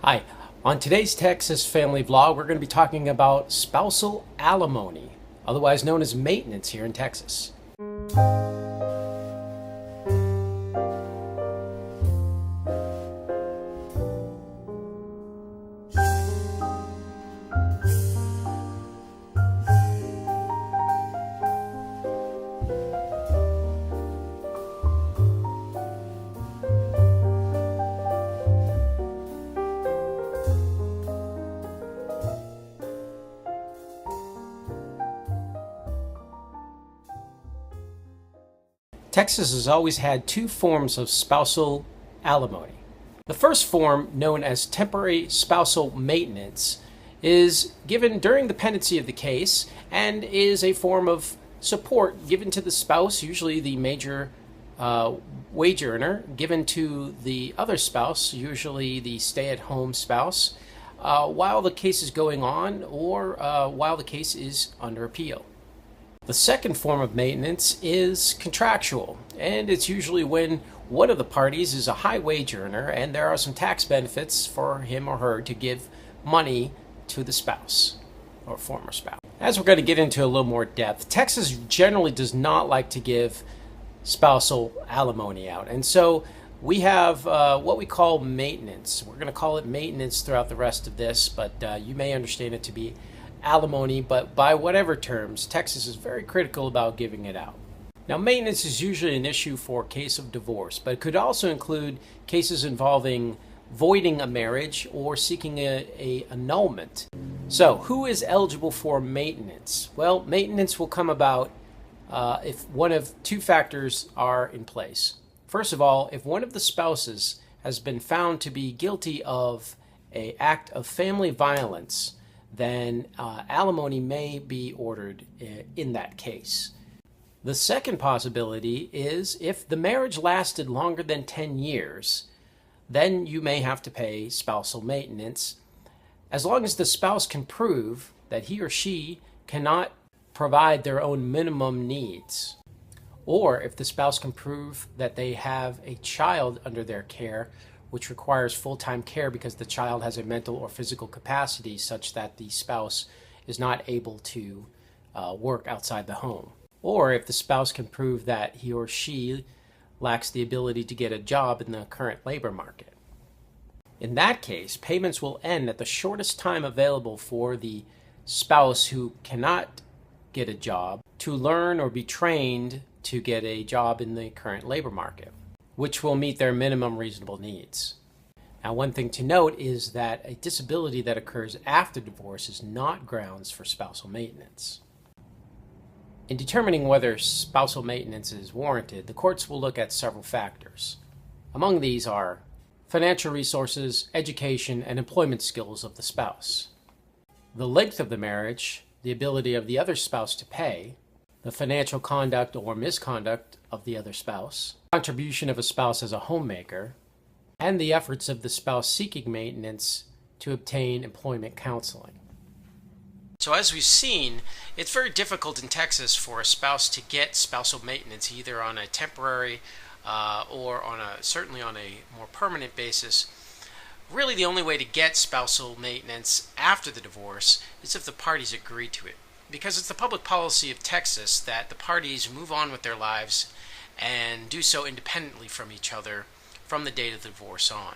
Hi, on today's Texas Family Vlog, we're going to be talking about spousal alimony, otherwise known as maintenance here in Texas. Texas has always had two forms of spousal alimony. The first form, known as temporary spousal maintenance, is given during the pendency of the case and is a form of support given to the spouse, usually the major wage earner, given to the other spouse, usually the stay-at-home spouse, while the case is going on or while the case is under appeal. The second form of maintenance is contractual, and it's usually when one of the parties is a high wage earner and there are some tax benefits for him or her to give money to the spouse or former spouse. As we're going to get into a little more depth, Texas generally does not like to give spousal alimony out, and so we have what we call maintenance. We're going to call it maintenance throughout the rest of this, but you may understand it to be alimony, but by whatever terms, Texas is very critical about giving it out. Now, maintenance is usually an issue for a case of divorce, but it could also include cases involving voiding a marriage or seeking a annulment. So, who is eligible for maintenance? Well, maintenance will come about if one of two factors are in place. First of all, if one of the spouses has been found to be guilty of an act of family violence, then alimony may be ordered in that case. The second possibility is if the marriage lasted longer than 10 years, then you may have to pay spousal maintenance, as long as the spouse can prove that he or she cannot provide their own minimum needs, or if the spouse can prove that they have a child under their care which requires full-time care because the child has a mental or physical capacity such that the spouse is not able to work outside the home. Or if the spouse can prove that he or she lacks the ability to get a job in the current labor market. In that case, payments will end at the shortest time available for the spouse who cannot get a job to learn or be trained to get a job in the current labor market, which will meet their minimum reasonable needs. Now, one thing to note is that a disability that occurs after divorce is not grounds for spousal maintenance. In determining whether spousal maintenance is warranted, the courts will look at several factors. Among these are financial resources, education, and employment skills of the spouse, the length of the marriage, the ability of the other spouse to pay, the financial conduct or misconduct of the other spouse, contribution of a spouse as a homemaker, and the efforts of the spouse seeking maintenance to obtain employment counseling. So as we've seen, it's very difficult in Texas for a spouse to get spousal maintenance either on a temporary or certainly on a more permanent basis. Really, the only way to get spousal maintenance after the divorce is if the parties agree to it, because it's the public policy of Texas that the parties move on with their lives and do so independently from each other from the date of the divorce on.